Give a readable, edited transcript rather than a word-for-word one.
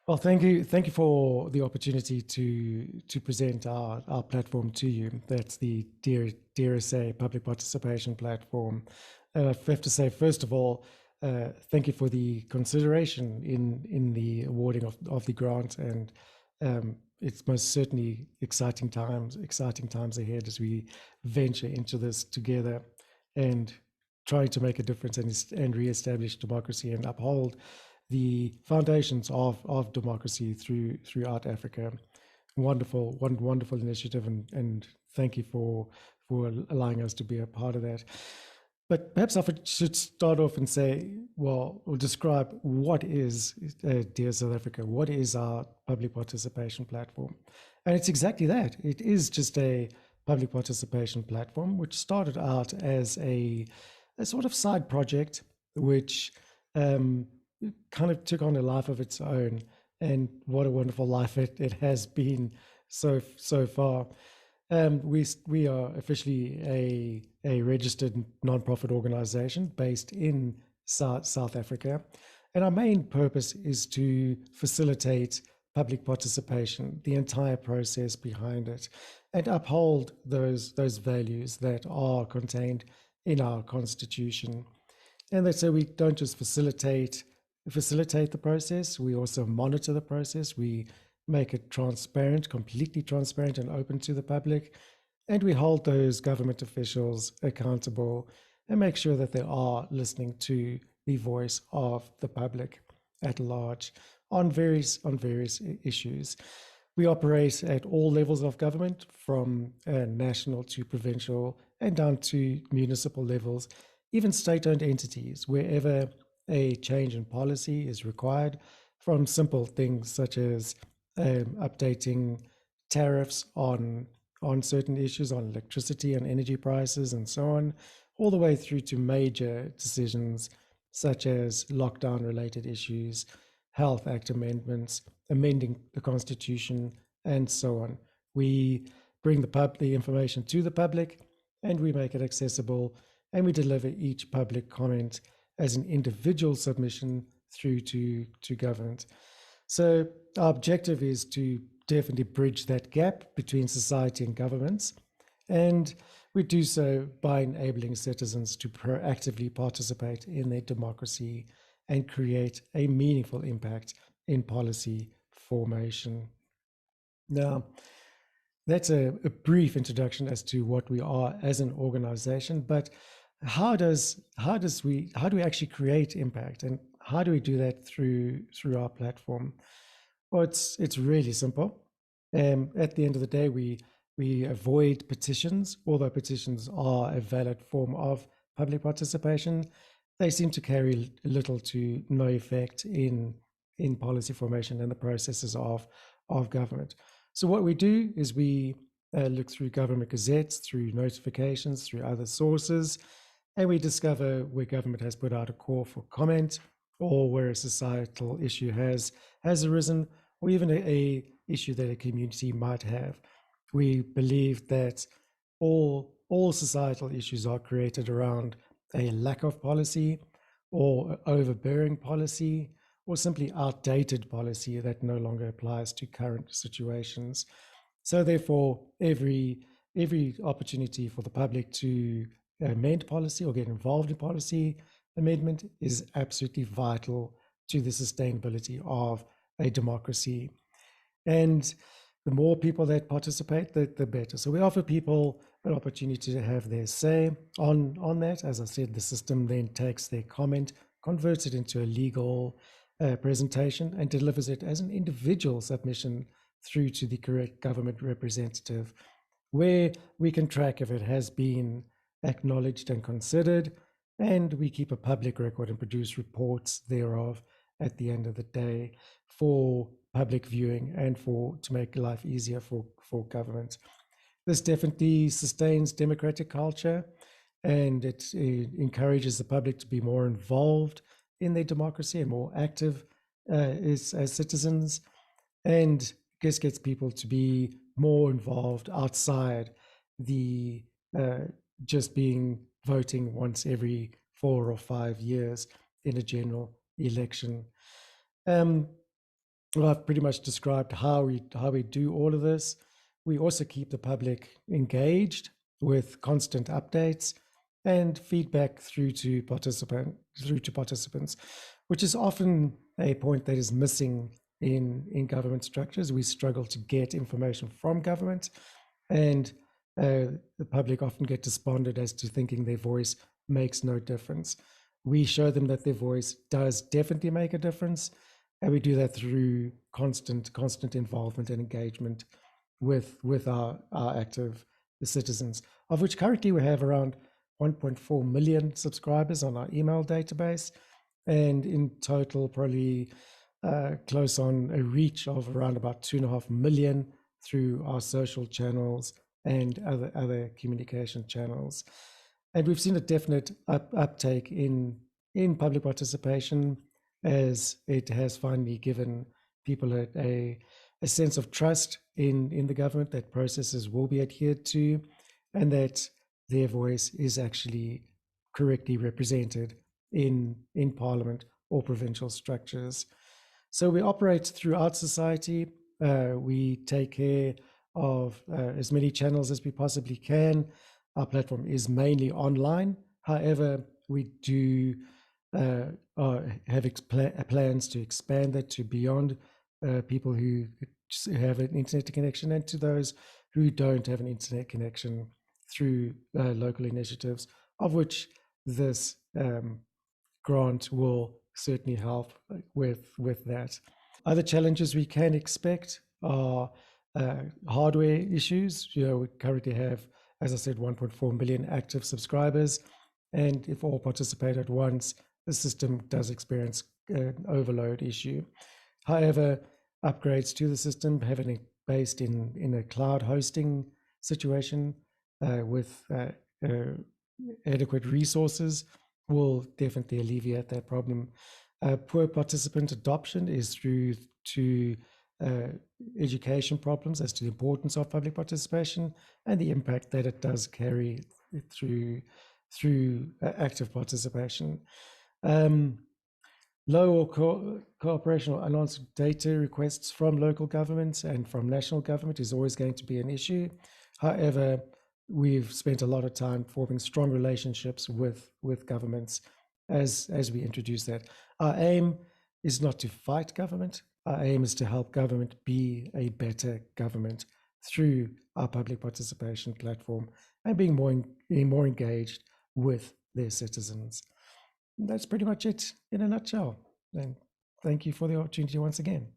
Well, thank you for the opportunity to present our platform to you. That's the DRSA public participation platform. I have to say, first of all, thank you for the consideration in the awarding of the grant, and it's most certainly exciting times ahead as we venture into this together and trying to make a difference and reestablish democracy and uphold the foundations of democracy throughout Africa. Wonderful initiative, and thank you for allowing us to be a part of that. But perhaps I should start off and say, well, or describe what is Dear South Africa, what is our public participation platform? And it's exactly that. It is just a public participation platform, which started out as a sort of side project, which kind of took on a life of its own. And what a wonderful life it has been so far. We are officially a registered nonprofit organization based in South Africa. And our main purpose is to facilitate public participation, the entire process behind it, and uphold those values that are contained in our constitution. And they say we don't just facilitate the process, we also monitor the process. We make it transparent, completely transparent and open to the public. And we hold those government officials accountable and make sure that they are listening to the voice of the public at large on various issues. We operate at all levels of government, from national to provincial and down to municipal levels, even state-owned entities, wherever a change in policy is required, from simple things such as updating tariffs on certain issues, on electricity and energy prices and so on, all the way through to major decisions such as lockdown related issues, Health Act amendments, amending the Constitution, and so on. We bring the information to the public, and we make it accessible, and we deliver each public comment as an individual submission through to government. So our objective is to definitely bridge that gap between society and governments, and we do so by enabling citizens to proactively participate in their democracy and create a meaningful impact in policy formation. Now, that's a brief introduction as to what we are as an organization, but how do we actually create impact, and how do we do that through our platform? Well, it's really simple. At the end of the day, we avoid petitions. Although petitions are a valid form of public participation, they seem to carry little to no effect in policy formation and the processes of government. So what we do is we look through government gazettes, through notifications, through other sources, and we discover where government has put out a call for comment, or where a societal issue has arisen, or even a issue that a community might have. We believe that all societal issues are created around a lack of policy, or overbearing policy, or simply outdated policy that no longer applies to current situations. So therefore, every opportunity for the public to amend policy or get involved in policy amendment is absolutely vital to the sustainability of a democracy. And the more people that participate, the better. So we offer people an opportunity to have their say on that. As I said, the system then takes their comment, converts it into a legal presentation, and delivers it as an individual submission through to the correct government representative, where we can track if it has been acknowledged and considered, and we keep a public record and produce reports thereof at the end of the day for public viewing and to make life easier for government. This definitely sustains democratic culture, and it encourages the public to be more involved in their democracy and more active as citizens, and just gets people to be more involved outside the just being voting once every 4 or 5 years in a general election. Well, I've pretty much described how we do all of this. We also keep the public engaged with constant updates and feedback through to participants, which is often a point that is missing in government structures. We struggle to get information from government, and the public often get despondent as to thinking their voice makes no difference. We show them that their voice does definitely make a difference, and we do that through constant involvement and engagement with our active citizens, of which currently we have around 1.4 million subscribers on our email database, and in total probably close on a reach of around about 2.5 million through our social channels and other communication channels. And we've seen a definite uptake in public participation, as it has finally given people a sense of trust in the government, that processes will be adhered to, and that their voice is actually correctly represented in Parliament or provincial structures. So we operate throughout society. We take care of as many channels as we possibly can. Our platform is mainly online. However, we do have plans to expand that to beyond people who have an internet connection, and to those who don't have an internet connection, through local initiatives, of which this grant will certainly help with that. Other challenges we can expect are hardware issues. We currently have, as I said, 1.4 million active subscribers, and if all participate at once, the system does experience an overload issue. However, upgrades to the system, having it based in a cloud hosting situation with adequate resources, will definitely alleviate that problem. Poor participant adoption is through to education problems as to the importance of public participation and the impact that it does carry through active participation. Low or cooperation or unanswered data requests from local governments and from national government is always going to be an issue. However, we've spent a lot of time forming strong relationships with governments as we introduce that. Our aim is not to fight government. Our aim is to help government be a better government through our public participation platform and being more engaged with their citizens. That's pretty much it in a nutshell. And thank you for the opportunity once again.